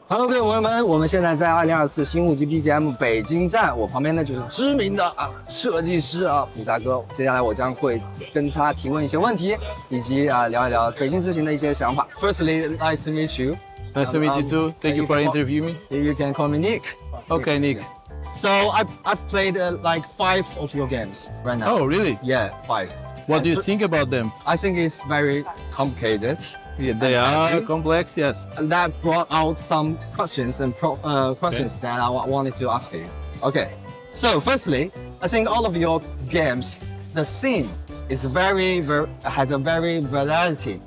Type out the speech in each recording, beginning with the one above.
Hello， 各位朋友们，我们现在在2024新物级 BGM 北京站，我旁边呢就是知名的设计师福杂哥。接下来我将会跟他提问一些问题，以及聊一聊北京之行的一些想法。Firstly, nice to meet you. Nice to meet you too. Thank you for interviewing me. You can call me Nick. Okay, Nick. So I've played like 5 of your games right now. Oh, really? Yeah, 5. What do you think about them? I think it's very complicated. Yeah, they are complex, yes. That brought out some questions and questions that I wanted to ask you. Okay, so firstly, I think all of your games, the scene is has a very variety.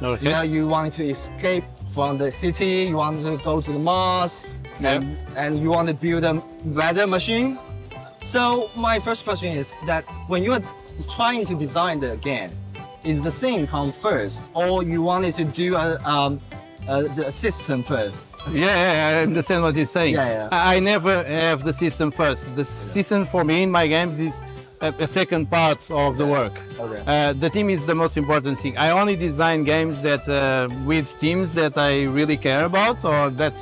Okay. You know, you want to escape from the city, you want to go to the Mars, and you want to build a weather machine. So my first question is that when you are trying to design the game, is the scene come first, or you wanted to do the system first? Yeah, I understand what you're saying. Yeah. I never have the system first. The system for me in my games is a second part of the work. Okay. The team is the most important thing. I only design games that with teams that I really care about or that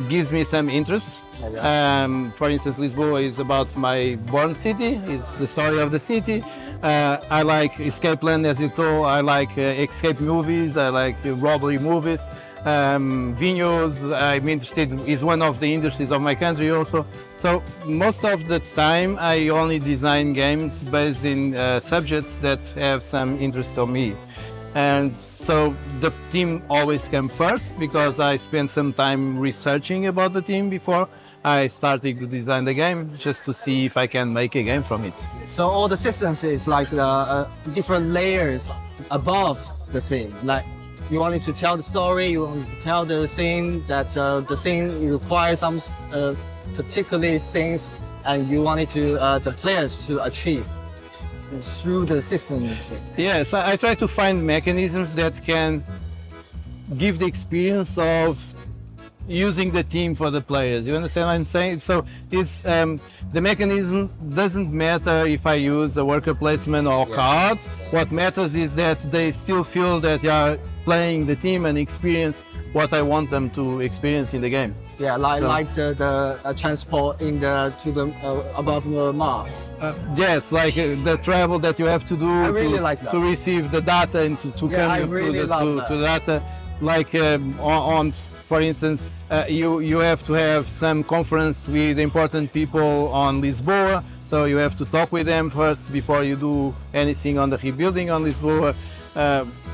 gives me some interest. Okay. For instance, Lisboa is about my born city. It's the story of the city. I like escape land, as you told. I like escape movies. I like robbery movies. Vineyards, I'm interested, is one of the industries of my country also. So most of the time I only design games based in subjects that have some interest on me. And so the team always comes first because I spent some time researching about the team before I started to design the game, just to see if I can make a game from it. So all the systems is like different layers above the scene. Like you wanted to tell the story, you wanted to tell the scene, that the scene requires some particular things, and you wanted to the players to achieve through the system. Yes, I try to find mechanisms that can give the experience of using the team for the players. You understand what I'm saying? So it's the mechanism doesn't matter if I use a worker placement or cards. What matters is that they still feel that they are playing the team and experience what I want them to experience in the game. Yeah, like the transport in above the Mars. Yes, like the travel that you have to do to receive the data and to come to the data. Like for instance, you have to have some conference with important people on Lisboa, so you have to talk with them first before you do anything on the rebuilding on Lisboa.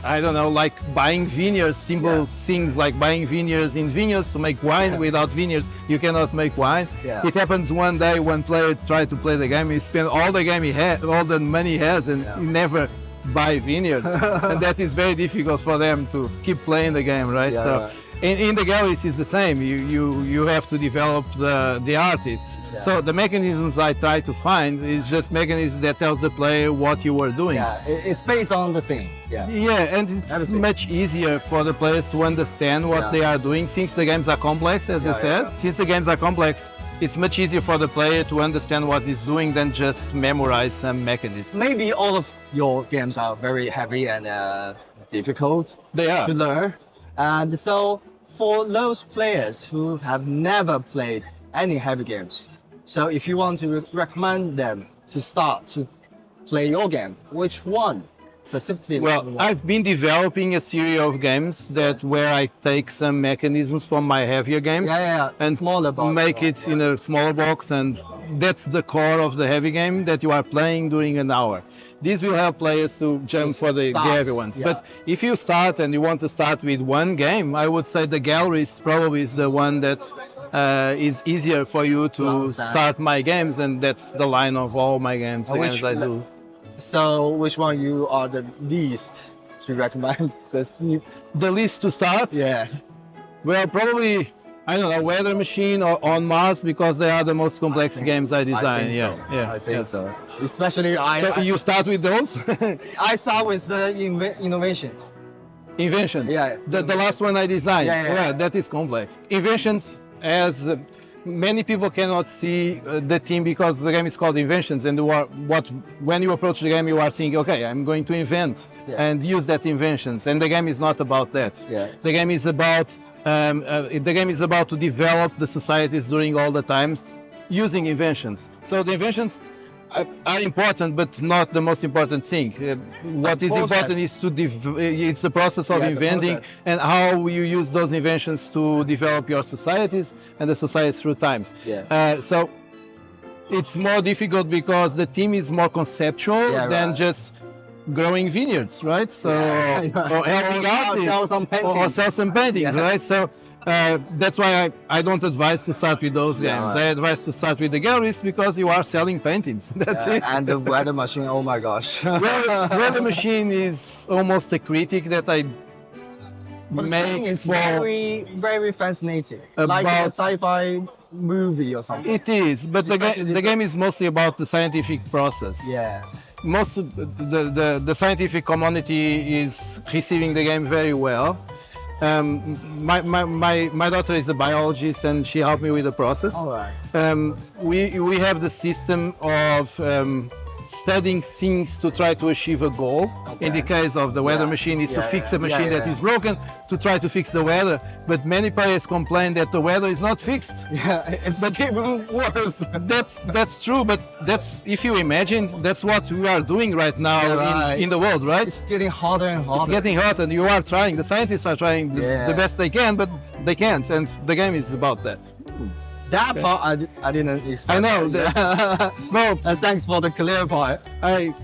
I don't know, like buying vineyards, simple things like buying vineyards in vineyards to make wine. Without vineyards, you cannot make wine. Yeah. It happens one day one player tried to play the game, he spent all the game he had, all the money he has, and he never buy vineyards. And that is very difficult for them to keep playing the game, right? In the galleries it's the same. You have to develop the artists. So the mechanisms I try to find is just mechanisms that tells the player what you were doing. Yeah, it's based on the thing. Yeah, and it's much easier for the players to understand what they are doing, since the games are complex, as you said. Since the games are complex, it's much easier for the player to understand what he's doing than just memorize some mechanism. Maybe all of your games are very heavy and difficult to learn. And so for those players who have never played any heavy games, so if you want to recommend them to start to play your game, which one specifically? Well, I've been developing a series of games where I take some mechanisms from my heavier games and smaller box, make it in a smaller box, and that's the core of the heavy game that you are playing during an hour. This will help players to jump for the heavy ones. But if you start and you want to start with one game, I would say the galleries probably is the one that is easier for you to start my games, and that's the line of all my games, the games I do. So which one you are the least to recommend? The least to start? Yeah. Well, probably, I don't know, Weather Machine or On Mars, because they are the most complex games I design. I think so. Especially So you start with those? I start with the innovation. Inventions? Yeah. The last one I designed? Yeah, that is complex. Inventions, as many people cannot see the team because the game is called Inventions, and when you approach the game you are thinking, okay, I'm going to invent and use that inventions, and the game is not about that. The game is about The game is about to develop the societies during all the times using inventions. So the inventions are important, but not the most important thing. What is important is it's the process of inventing and how you use those inventions to develop your societies and the society through times. So it's more difficult because the team is more conceptual than just growing vineyards, right? So or helping artists or sell some paintings, right? So that's why I don't advise to start with those games. I advise to start with the galleries because you are selling paintings. That's it. And the weather machine, oh my gosh. Weather machine is almost a critic that I make it's for very, very fascinating. Like a sci-fi movie or something. It is, but the game is mostly about the scientific process. Most of the scientific community is receiving the game very well. My daughter is a biologist and she helped me with the process. We have the system of studying things to try to achieve a goal. In the case of the weather machine is to fix a machine that is broken, to try to fix the weather. But many players complain that the weather is not fixed. It's even worse. That's true, but that's, if you imagine, that's what we are doing right now in the world, right? It's getting hotter and hotter. It's getting hotter, and you are trying, the scientists are trying the best they can, but they can't, and the game is about that. That part I didn't expect. I know. No, thanks for the clear part. I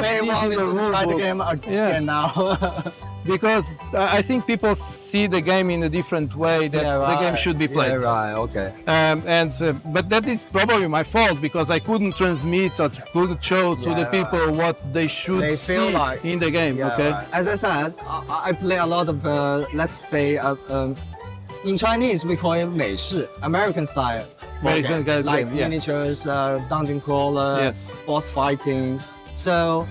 may want to try the game again now. Because I think people see the game in a different way that the game should be played. Okay. But that is probably my fault because I couldn't transmit or couldn't show to the people what they should see in the game. As I said, I play a lot of let's say in Chinese we call it 美式 American style. Like miniatures, dungeon crawler, boss fighting. So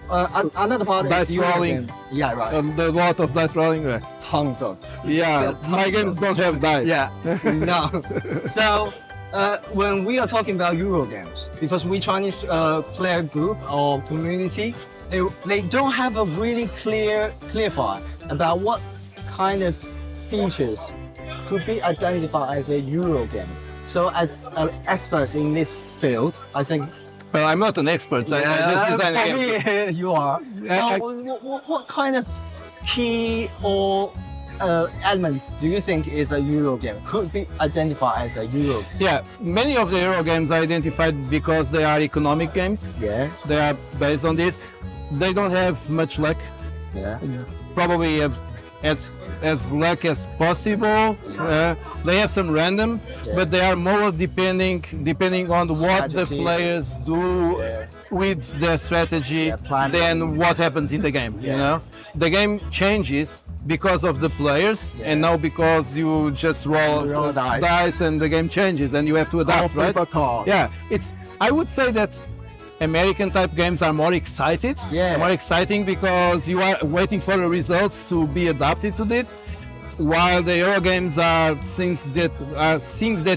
another part dice is rolling. A lot of dice rolling. Tons of. My games don't have dice. No. So when we are talking about Euro games, because we Chinese player group or community, they don't have a really clear file about what kind of features could be identified as a Euro game. So as experts in this field, I think. Well, I'm not an expert. I just design a game. You are. So what kind of key or elements do you think is a Euro game? Could be identified as a Euro game? Yeah, many of the Euro games are identified because they are economic games. They are based on this. They don't have much luck. Probably have as luck as possible. They have some random, but they are more depending on what the players do with their strategy than what happens in the game. You know, the game changes because of the players, and now because you just roll dice and the game changes and you have to adapt, right? I would say that American type games are more exciting because you are waiting for the results to be adapted to this, while the Euro games are things that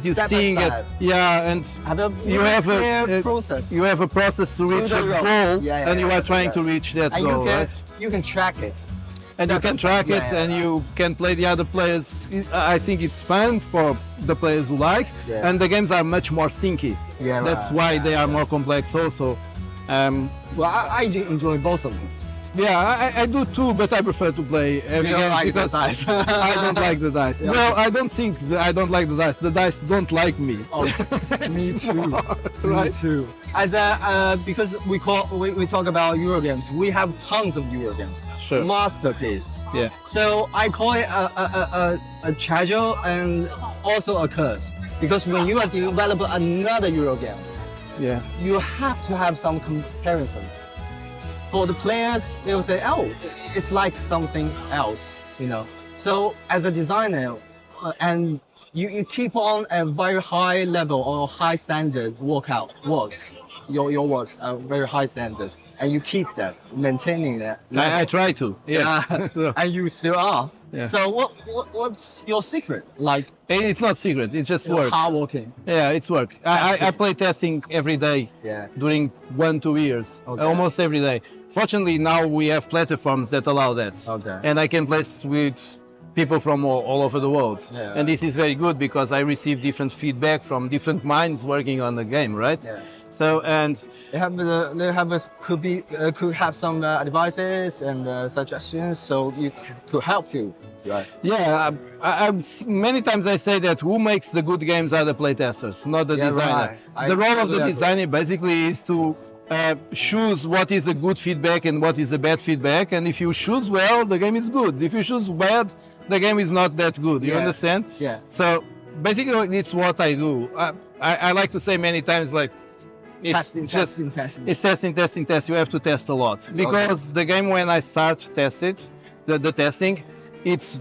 you're seeing and you have a process to reach a goal, and you are trying to reach that goal, right? You can track it. And you can track it, and you can play the other players. I think it's fun for the players who like, and the games are much more synchy. That's why they are more complex also. Well, I enjoy both of them. I do too, but I prefer to play heavy games because I don't like the dice. Well, I don't think I don't like the dice. The dice don't like me. Me too. Me too. Because we talk about Euro games, we have tons of Euro games. Masterpiece. So I call it a treasure and also a curse, because when you are developing another Euro game, you have to have some comparison. For the players, they will say, "Oh, it's like something else," you know. So as a designer, and you keep on a very high level or high standard works. Your works are very high standards, and you keep that, maintaining that. I try to. And you still are. So what's your secret? Like, it's not secret. It's just work. Hard working. It's work. I play testing every day. During 1-2 years, almost every day. Fortunately, now we have platforms that allow that. And I can play with people from all over the world. Yeah. And this is very good because I receive different feedback from different minds working on the game, right? Yeah. So, and could have some advices and suggestions, so you could help you. Right. yeah, many times I say that who makes the good games are the playtesters, not the Yeah, designer. right. The role of the totally agree. designer basically is to choose what is a good feedback and what is a bad feedback. And if you choose well, the game is good. If you choose bad, the game is not that good. You Yeah. understand? Yeah. So basically, it's what I do. I like to say many times, like, it's Testing. it's testing. You have to test a lot because the game, when I start the testing, it's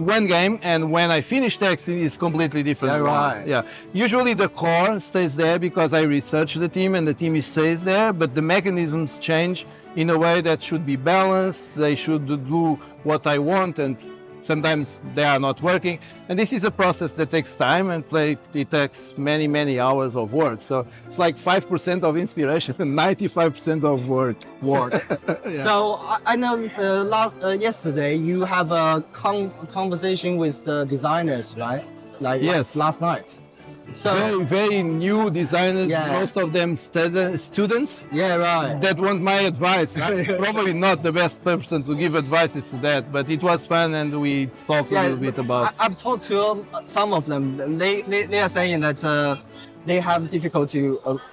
one game, and when I finish testing, it's completely different. Yeah, right. Yeah. Usually the core stays there because I research the team and the team stays there, but the mechanisms change in a way that should be balanced. They should do what I want, and sometimes they are not working. And this is a process that takes time, and it takes many hours of work. So it's like 5% of inspiration and 95% of work. So I know yesterday you have a conversation with the designers, right? Yes. Last night. So Very new designers, Yeah. most of them students yeah, right. that want my advice. I'm probably not the best person to give advices to that, but it was fun and we talked a little bit about. I've talked to some of them. They are saying that they have difficulty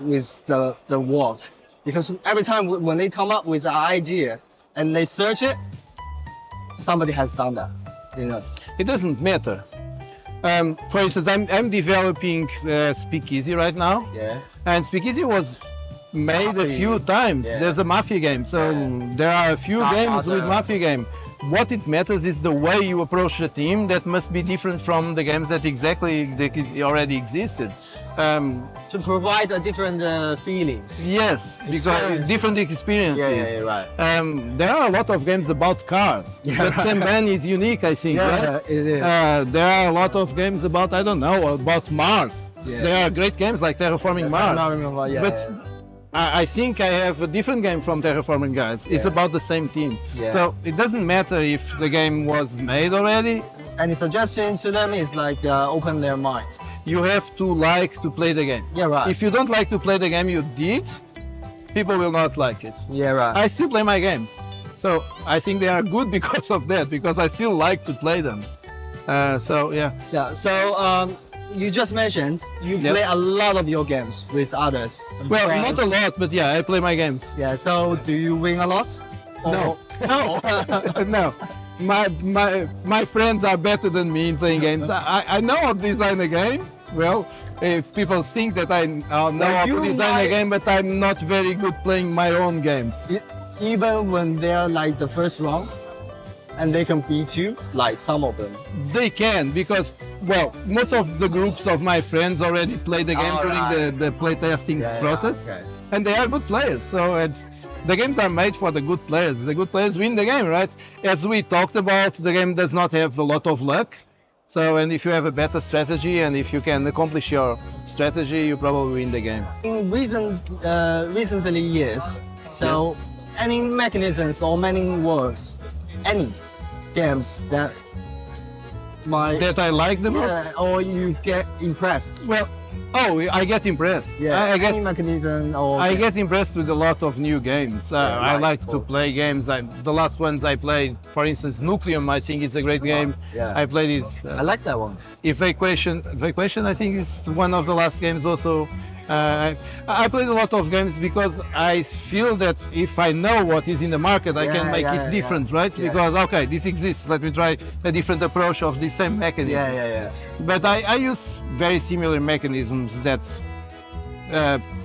with the work because every time when they come up with an idea and they search it, somebody has done that. You know. It doesn't matter. For instance, I'm developing Speakeasy right now, Yeah. and Speakeasy was made a few times. Yeah. There's a Mafia game, so there are a few games with Mafia game. What it matters is the way you approach the team that must be different from the games that already existed. To provide a different feelings. Yes, because Experiences. different experiences. right. There are a lot of games about cars. Yeah. But Kanban is unique, I think. Yeah, right? it is. There are a lot of games about, I don't know, about Mars. Yeah. There are great games like Terraforming Mars. I remember, yeah. But I think I have a different game from Terraforming guys. It's Yeah. about the same team. Yeah. So it doesn't matter if the game was made already. Any suggestion to them is like open their mind. You have to like to play the game. Yeah, right. If you don't like to play the game you did, people will not like it. Yeah, right. I still play my games. So I think they are good because of that, because I still like to play them. So yeah. Yeah. So you just mentioned you Yep. play a lot of your games with others. Well, friends. not a lot, but yeah, I play my games. Yeah. So do you win a lot? No. No. No. My friends are better than me in playing games. I know how to design a game. Well, if people think that I know how to design a game, but I'm not very good playing my own games. Even when they're like the first round, and they can beat you, like some of them. They can, because, well, most of the groups of my friends already play the game during the playtesting process, okay. and they are good players. So the games are made for the good players. The good players win the game, right? As we talked about, the game does not have a lot of luck. So, and if you have a better strategy and if you can accomplish your strategy, you probably win the game. In recently years, so any mechanisms or many words, any games that That I like the most? or you get impressed. Well, I get impressed. Yeah, I get any mechanism or I get impressed with a lot of new games. I right, like to play games. The last ones I played, for instance, Nucleum, I think is a great game. yeah. I played it. I like that one. Evacuation, I think is one of the last games also. I played a lot of games because I feel that if I know what is in the market, I can make it different, right? Yeah. Because, okay, this exists, let me try a different approach of the same mechanism. Yeah. But I use very similar mechanisms that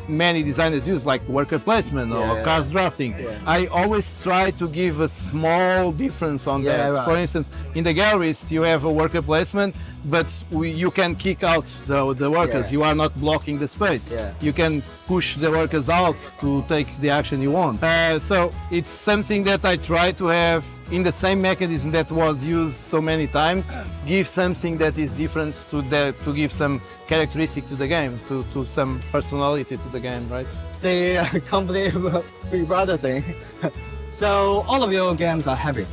many designers use, like worker placement or cars drafting. Yeah. I always try to give a small difference on that. right. For instance, in the galleries, you have a worker placement, but you can kick out the workers. Yeah. You are not blocking the space. Yeah. You can push the workers out to take the action you want. So it's something that I try to have in the same mechanism that was used so many times, give something that is different to give some characteristic to the game, to some personality to the game, right? The company Big Brother thing. So all of your games are heavy.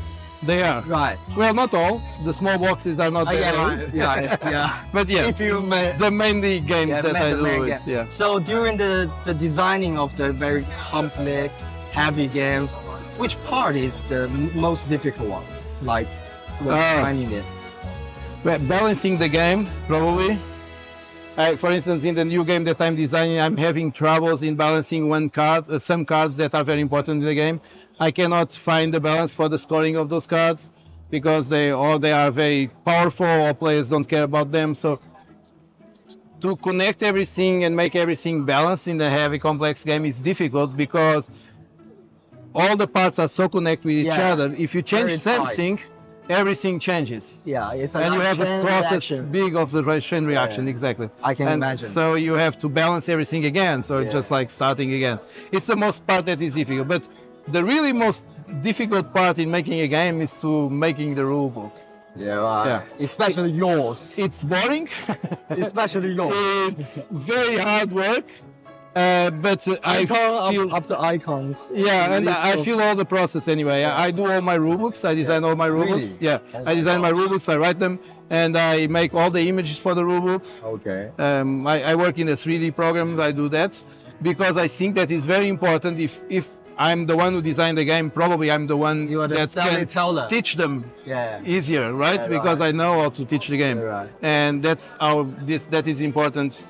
They are. Right. Well, not all. The small boxes are not Yeah, there. right. Yeah. But yes, If you may, the mainly games yeah, that I the main do, game. it's, yeah. So during the designing of the very complex, heavy games, which part is the most difficult one? Like when designing it. Well, balancing the game, probably. For instance, in the new game that I'm designing, I'm having troubles in balancing one card, some cards that are very important in the game. I cannot find the balance for the scoring of those cards because they are very powerful or players don't care about them. So to connect everything and make everything balanced in a heavy complex game is difficult because all the parts are so connected with each other. If you change something, everything changes. Yeah, it's And you have a process reaction. big of the chain reaction, exactly. I can imagine. So you have to balance everything again. So it's just like starting again. It's the most part that is difficult. But the really most difficult part in making a game is to making the rule book. Yeah, right. Yeah. Especially yours. It's boring. Especially yours. It's very hard work. But I feel up to icons. yeah, and I feel all the process anyway. I do all my rule books. I design all my rule Really? books. Yeah, I design my rule books. I write them, and I make all the images for the rule books. Okay. I work in a 3D program. I do that because I think that is very important. If I'm the one who designed the game, probably I'm the one You are the that can storyteller. teach them Yeah. easier, right? Yeah, Because right. I know how to teach the game, Right. and that's how that is important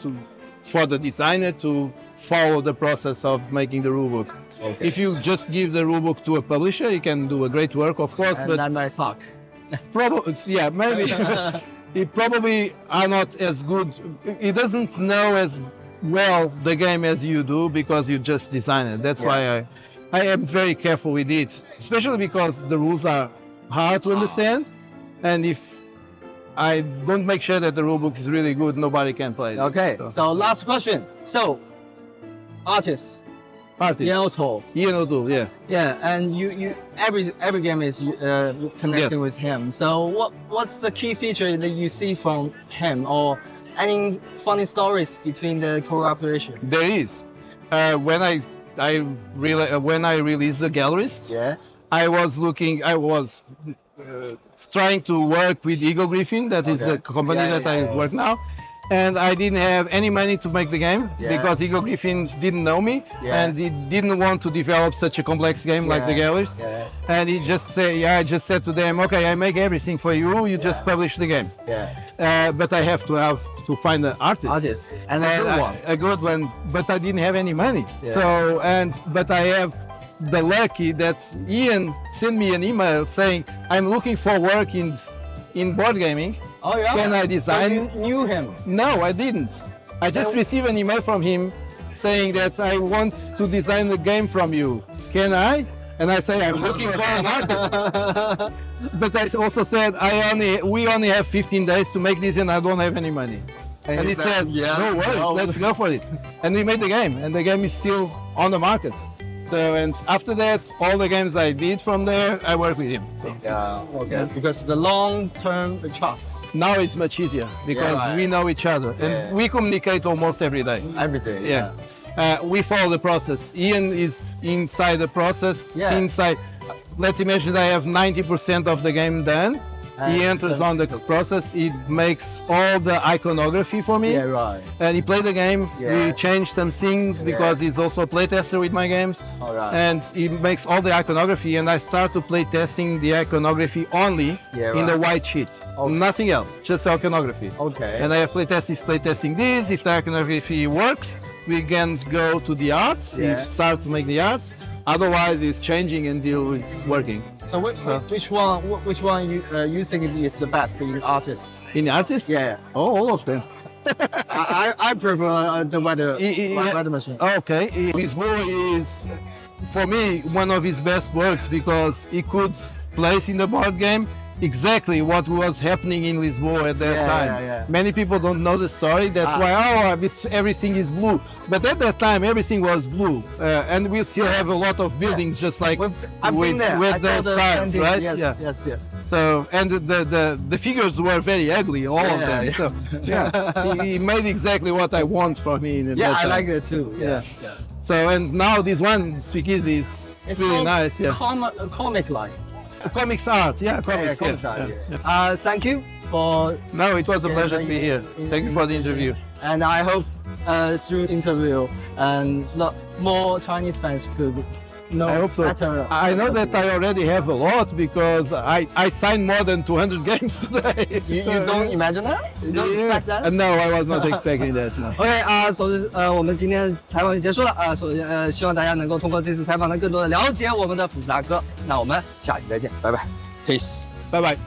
for the designer to follow the process of making the rulebook. Okay. If you just give the rulebook to a publisher, he can do a great work, of course, And but that might suck. probably, yeah, maybe he probably are not as good. He doesn't know as well the game as you do because you just design it. That's why I am very careful with it, especially because the rules are hard to understand, and if I don't make sure that the rulebook is really good, nobody can play it. Okay. So last question. So, artist, Artist. Yelto. Ian O'Toole, yeah. Yeah, and you every game is connecting Yes. with him. So what's the key feature that you see from him, or any funny stories between the cooperation? There is. When I released the Gallerist, Yeah. I was trying to work with Eagle Griffin, that is the company that I work now. And I didn't have any money to make the game because Eagle Griffin didn't know me and he didn't want to develop such a complex game like the Gallerist. Yeah. And he just said, I just said to them, okay, I make everything for you, you just publish the game. Yeah. But I have to find an artist. Artist. And a good one. A good one, but I didn't have any money. Yeah. So, but I have the lucky that Ian sent me an email saying, I'm looking for work in board gaming. Oh yeah. Can I design? So you knew him. No, I didn't. I just received an email from him saying that I want to design the game from you. Can I? And I say, I'm looking for an artist. But I also said, we only have 15 days to make this and I don't have any money. And he said, no worries, let's go for it. And we made the game, and the game is still on the market. So, and after that, all the games I did from there, I work with him. So Yeah. Okay. Because the long-term trust. now it's much easier because right. we know each other and we communicate almost every day. Every day. Yeah. We follow the process. Ian is inside the process. Yeah. Inside. Let's imagine I have 90% of the game done. He enters on the process. He makes all the iconography for me. Yeah. Right. And he played the game. Yeah. We changed some things because he's also a playtester with my games. All right. And he makes all the iconography, and I start to play testing the iconography only in the white sheet. Nothing else, just iconography. Okay. And I have playtesting this. If the iconography works, we can go to the art. We start to make the art. Otherwise, it's changing until it's working. So which one you think is the best in artists? In artists? Yeah. Oh, all of them. I prefer the weather machine. Okay, Lisboa is, for me, one of his best works because he could place in the board game exactly what was happening in Lisboa at that time. Many people don't know the story. That's why everything is blue. But at that time, everything was blue, and we still have a lot of buildings just like with those stars, right? Yes. So, and the figures were very ugly, all of them. Yeah. So, he made exactly what I want from me. I like it too. Yeah. So, and now this one, Speakeasy, is really nice. Yeah. Comic like. Comics art, yeah, comics. Yeah, comics art, yeah. Thank you for. No, it was a pleasure to be here. Thank you for the interview. And I hope through interview and more Chinese fans could know I hope so. better. I know that I already have a lot because I signed more than 200 games today. You don't imagine that? You don't expect that? No, I was not expecting that. No. OK 首先我们今天采访就结束了首先希望大家能够通过这次采访呢，更多的了解我们的复杂哥。那我们下期再见，拜拜 ，peace，拜拜。